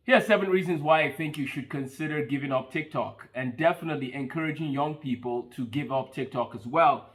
Here are 7 reasons why I think you should consider giving up TikTok, and definitely encouraging young people to give up TikTok as well.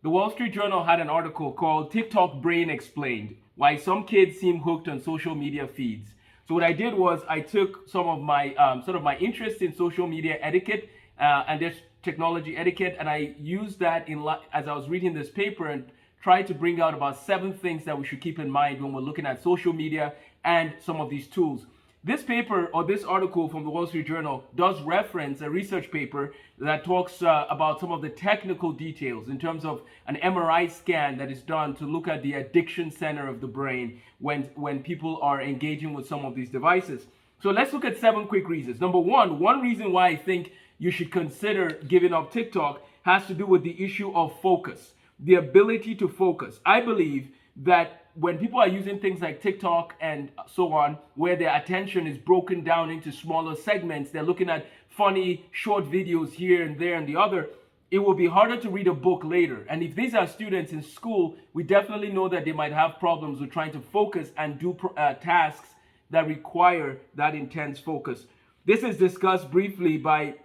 The Wall Street Journal had an article called TikTok Brain Explained: Why Some Kids Seem Hooked on Social Media Feeds. So what I did was I took some of my sort of my interest in social media etiquette and this technology etiquette, and I used that as I was reading this paper and tried to bring out about 7 things that we should keep in mind when we're looking at social media and some of these tools. This paper, or this article from the Wall Street Journal, does reference a research paper that talks about some of the technical details in terms of an MRI scan that is done to look at the addiction center of the brain when people are engaging with some of these devices. So let's look at 7 quick reasons. Number one reason why I think you should consider giving up TikTok has to do with the issue of focus, the ability to focus. I believe that when people are using things like TikTok and so on, where their attention is broken down into smaller segments, they're looking at funny short videos here and there and the other, it will be harder to read a book later. And if these are students in school, we definitely know that they might have problems with trying to focus and do tasks that require that intense focus. This is discussed briefly by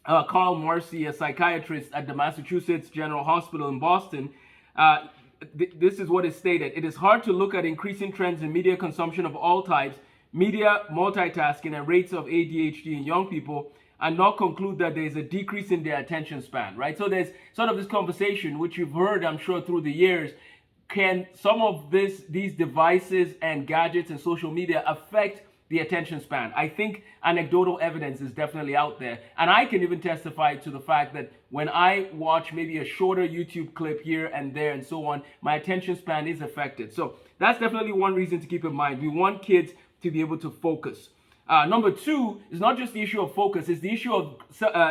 Carl Marcy, a psychiatrist at the Massachusetts General Hospital in Boston. This is what is stated: it is hard to look at increasing trends in media consumption of all types, media multitasking, and rates of ADHD in young people, and not conclude that there is a decrease in their attention span, right? So there's sort of this conversation, which you've heard, I'm sure, through the years. Can some of these devices and gadgets and social media affect the attention span? I think anecdotal evidence is definitely out there. And I can even testify to the fact that when I watch maybe a shorter YouTube clip here and there and so on, my attention span is affected. So that's definitely one reason to keep in mind. We want kids to be able to focus. Number 2 is not just the issue of focus, it's the issue of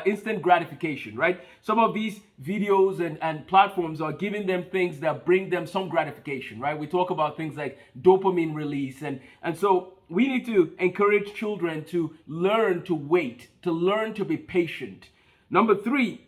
instant gratification, right? Some of these videos and platforms are giving them things that bring them some gratification, right? We talk about things like dopamine release. And so we need to encourage children to learn to wait, to learn to be patient. Number 3,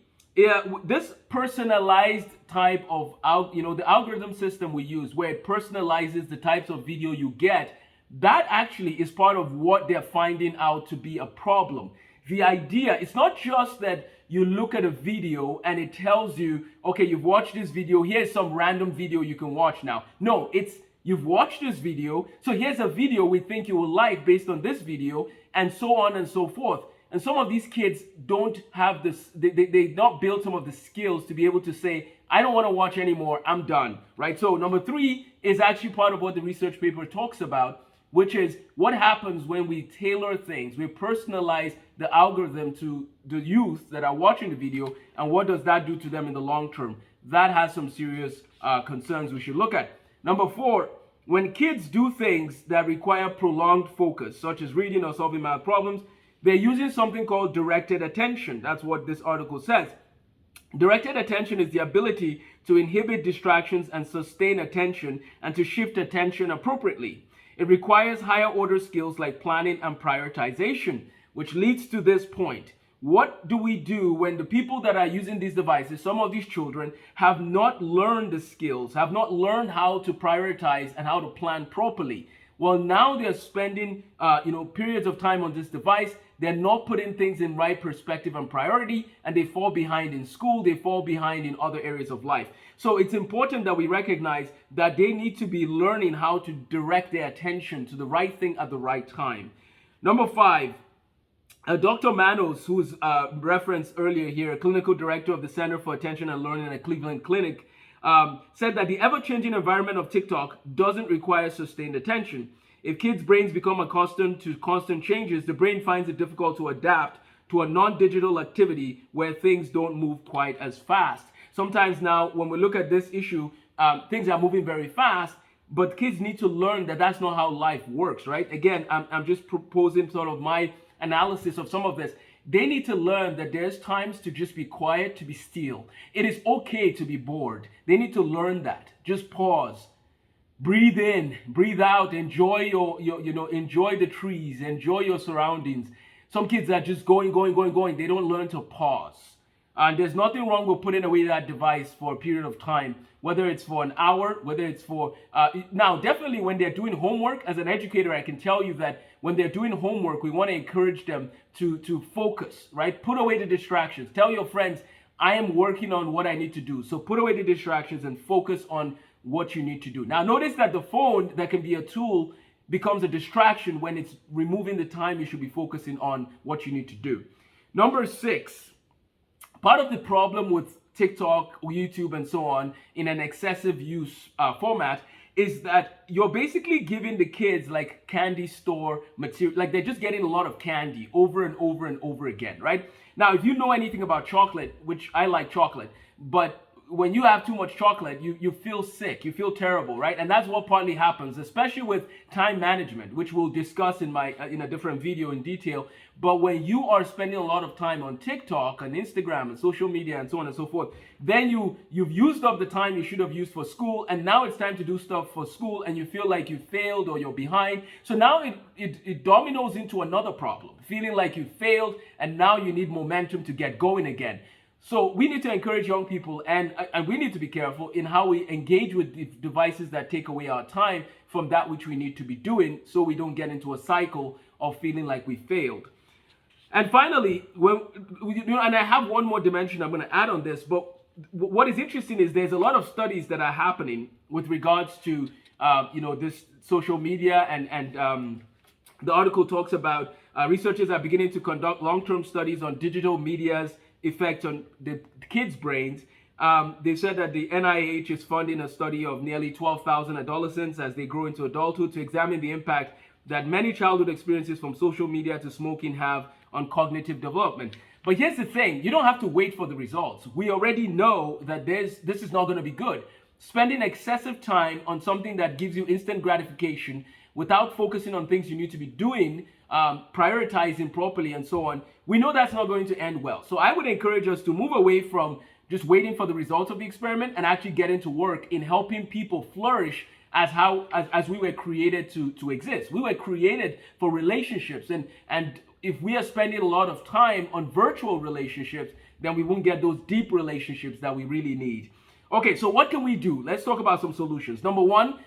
this personalized type of, the algorithm system we use, where it personalizes the types of video you get, that actually is part of what they're finding out to be a problem. The idea, it's not just that you look at a video and it tells you, okay, you've watched this video, here's some random video you can watch now. No, it's you've watched this video, so here's a video we think you will like based on this video, and so on and so forth. And some of these kids don't have this, they not build some of the skills to be able to say, I don't want to watch anymore, I'm done, right? So number 3 is actually part of what the research paper talks about, which is what happens when we tailor things, we personalize the algorithm to the youth that are watching the video, and what does that do to them in the long term? That has some serious concerns we should look at. Number 4, when kids do things that require prolonged focus, such as reading or solving math problems, they're using something called directed attention. That's what this article says. Directed attention is the ability to inhibit distractions and sustain attention, and to shift attention appropriately. It requires higher order skills like planning and prioritization, which leads to this point. What do we do when the people that are using these devices, some of these children, have not learned the skills, have not learned how to prioritize and how to plan properly? Well, now they're spending periods of time on this device. They're not putting things in right perspective and priority, and they fall behind in school, they fall behind in other areas of life. So it's important that we recognize that they need to be learning how to direct their attention to the right thing at the right time. Number 5, Dr. Manos, who's referenced earlier here, a clinical director of the Center for Attention and Learning at Cleveland Clinic, said that the ever-changing environment of TikTok doesn't require sustained attention. If kids' brains become accustomed to constant changes, the brain finds it difficult to adapt to a non-digital activity where things don't move quite as fast. Sometimes now, when we look at this issue, things are moving very fast, but kids need to learn that that's not how life works, right? Again, I'm just proposing sort of my analysis of some of this. They need to learn that there's times to just be quiet, to be still. It is okay to be bored. They need to learn that. Just pause. Breathe in, breathe out, enjoy enjoy the trees, enjoy your surroundings. Some kids are just going. They don't learn to pause. And there's nothing wrong with putting away that device for a period of time, whether it's for an hour, whether it's for, now definitely when they're doing homework, as an educator, I can tell you that when they're doing homework, we want to encourage them to focus, right? Put away the distractions. Tell your friends, I am working on what I need to do. So put away the distractions and focus on what you need to do. Now notice that the phone that can be a tool becomes a distraction when it's removing the time you should be focusing on what you need to do. Number 6, part of the problem with TikTok, YouTube, and so on in an excessive use format is that you're basically giving the kids like candy store material, like they're just getting a lot of candy over and over and over again, right? Now, if you know anything about chocolate, which I like chocolate, but when you have too much chocolate, you feel sick, you feel terrible, right? And that's what partly happens, especially with time management, which we'll discuss in my in a different video in detail. But when you are spending a lot of time on TikTok and Instagram and social media and so on and so forth, then you've used up the time you should have used for school, and now it's time to do stuff for school, and you feel like you failed or you're behind. So now it dominoes into another problem, feeling like you failed, and now you need momentum to get going again. So we need to encourage young people, and we need to be careful in how we engage with the devices that take away our time from that which we need to be doing, so we don't get into a cycle of feeling like we failed. And finally, and I have one more dimension I'm going to add on this, but what is interesting is there's a lot of studies that are happening with regards to this social media, and the article talks about researchers are beginning to conduct long-term studies on digital media's effect on the kids' brains. They said that the NIH is funding a study of nearly 12,000 adolescents as they grow into adulthood to examine the impact that many childhood experiences from social media to smoking have on cognitive development. But here's the thing, you don't have to wait for the results. We already know that this is not going to be good. Spending excessive time on something that gives you instant gratification without focusing on things you need to be doing, prioritizing properly and so on, we know that's not going to end well. So I would encourage us to move away from just waiting for the results of the experiment and actually get into work in helping people flourish as we were created to exist. We were created for relationships, and if we are spending a lot of time on virtual relationships, then we won't get those deep relationships that we really need. Okay, so what can we do? Let's talk about some solutions. Number 1,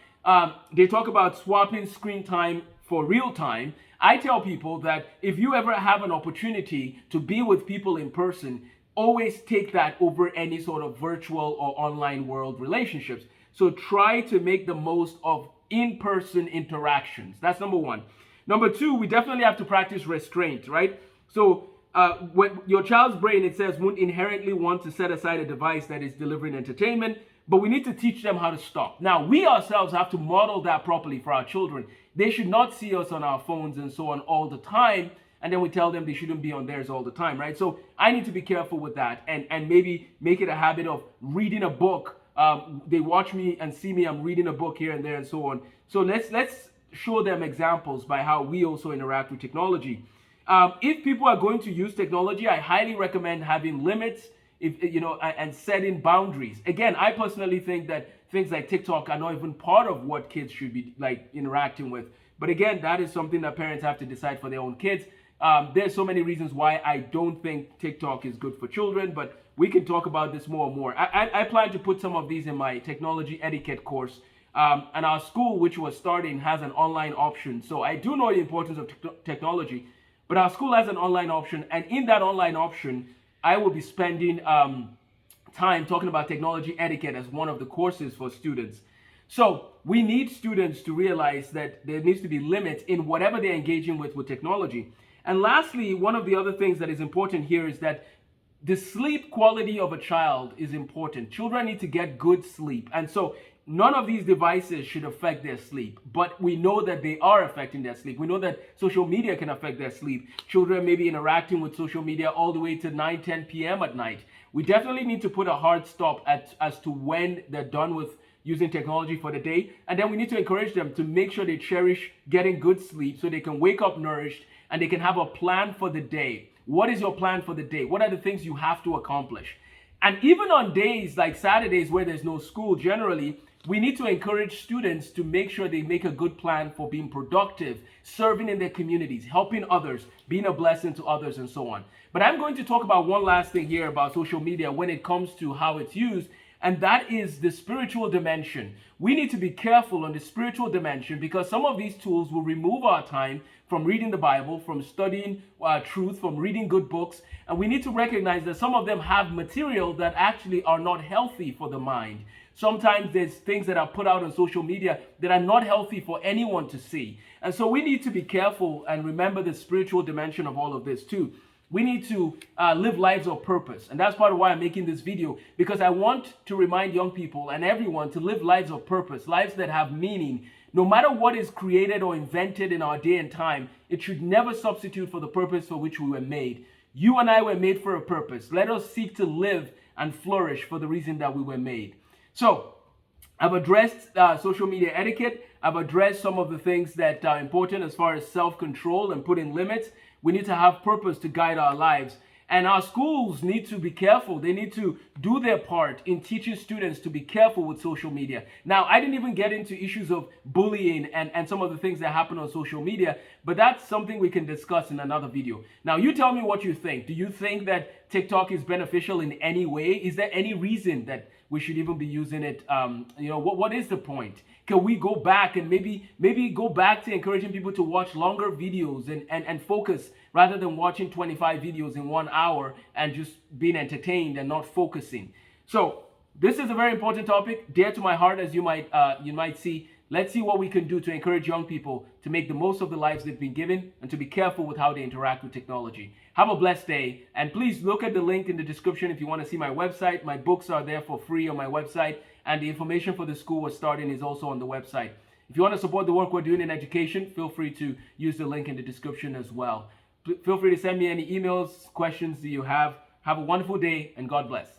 they talk about swapping screen time for real time. I tell people that if you ever have an opportunity to be with people in person, always take that over any sort of virtual or online world relationships. So try to make the most of in-person interactions. That's number 1. Number 2, we definitely have to practice restraint, right? So when your child's brain, it says, won't inherently want to set aside a device that is delivering entertainment, but we need to teach them how to stop. Now, we ourselves have to model that properly for our children. They should not see us on our phones and so on all the time, and then we tell them they shouldn't be on theirs all the time, right? So I need to be careful with that, and maybe make it a habit of reading a book. They watch me and see me, I'm reading a book here and there and so on. So let's show them examples by how we also interact with technology. If people are going to use technology, I highly recommend having limits, and setting boundaries. Again, I personally think that things like TikTok are not even part of what kids should be like interacting with. But again, that is something that parents have to decide for their own kids. There's so many reasons why I don't think TikTok is good for children, but we can talk about this more and more. I plan to put some of these in my technology etiquette course. And our school, which was starting, has an online option. So I do know the importance of technology, but our school has an online option. And in that online option, I will be spending time talking about technology etiquette as one of the courses for students. So we need students to realize that there needs to be limits in whatever they're engaging with technology. And lastly, one of the other things that is important here is that the sleep quality of a child is important. Children need to get good sleep. And so none of these devices should affect their sleep, but we know that they are affecting their sleep. We know that social media can affect their sleep. Children may be interacting with social media all the way to 9, 10 p.m. at night. We definitely need to put a hard stop as to when they're done with using technology for the day. And then we need to encourage them to make sure they cherish getting good sleep so they can wake up nourished and they can have a plan for the day. What is your plan for the day? What are the things you have to accomplish? And even on days like Saturdays where there's no school, generally, we need to encourage students to make sure they make a good plan for being productive, serving in their communities, helping others, being a blessing to others, and so on. But I'm going to talk about one last thing here about social media when it comes to how it's used, and that is the spiritual dimension. We need to be careful on the spiritual dimension because some of these tools will remove our time from reading the Bible, from studying truth, from reading good books. And we need to recognize that some of them have material that actually are not healthy for the mind. Sometimes there's things that are put out on social media that are not healthy for anyone to see. And so we need to be careful and remember the spiritual dimension of all of this too. We need to live lives of purpose. And that's part of why I'm making this video, because I want to remind young people and everyone to live lives of purpose, lives that have meaning. No matter what is created or invented in our day and time, it should never substitute for the purpose for which we were made. You and I were made for a purpose. Let us seek to live and flourish for the reason that we were made. So, I've addressed social media etiquette. I've addressed some of the things that are important as far as self-control and putting limits. We need to have purpose to guide our lives. And our schools need to be careful. They need to do their part in teaching students to be careful with social media. Now, I didn't even get into issues of bullying and some of the things that happen on social media, but that's something we can discuss in another video. Now, you tell me what you think. Do you think that TikTok is beneficial in any way? Is there any reason that we should even be using it? What is the point? Can we go back and maybe go back to encouraging people to watch longer videos and focus rather than watching 25 videos in 1 hour and just being entertained and not focusing? So this is a very important topic, dear to my heart, as you might see. Let's see what we can do to encourage young people to make the most of the lives they've been given and to be careful with how they interact with technology. Have a blessed day, and please look at the link in the description if you want to see my website. My books are there for free on my website, and the information for the school we're starting is also on the website. If you want to support the work we're doing in education, feel free to use the link in the description as well. Feel free to send me any emails, questions that you have. Have a wonderful day, and God bless.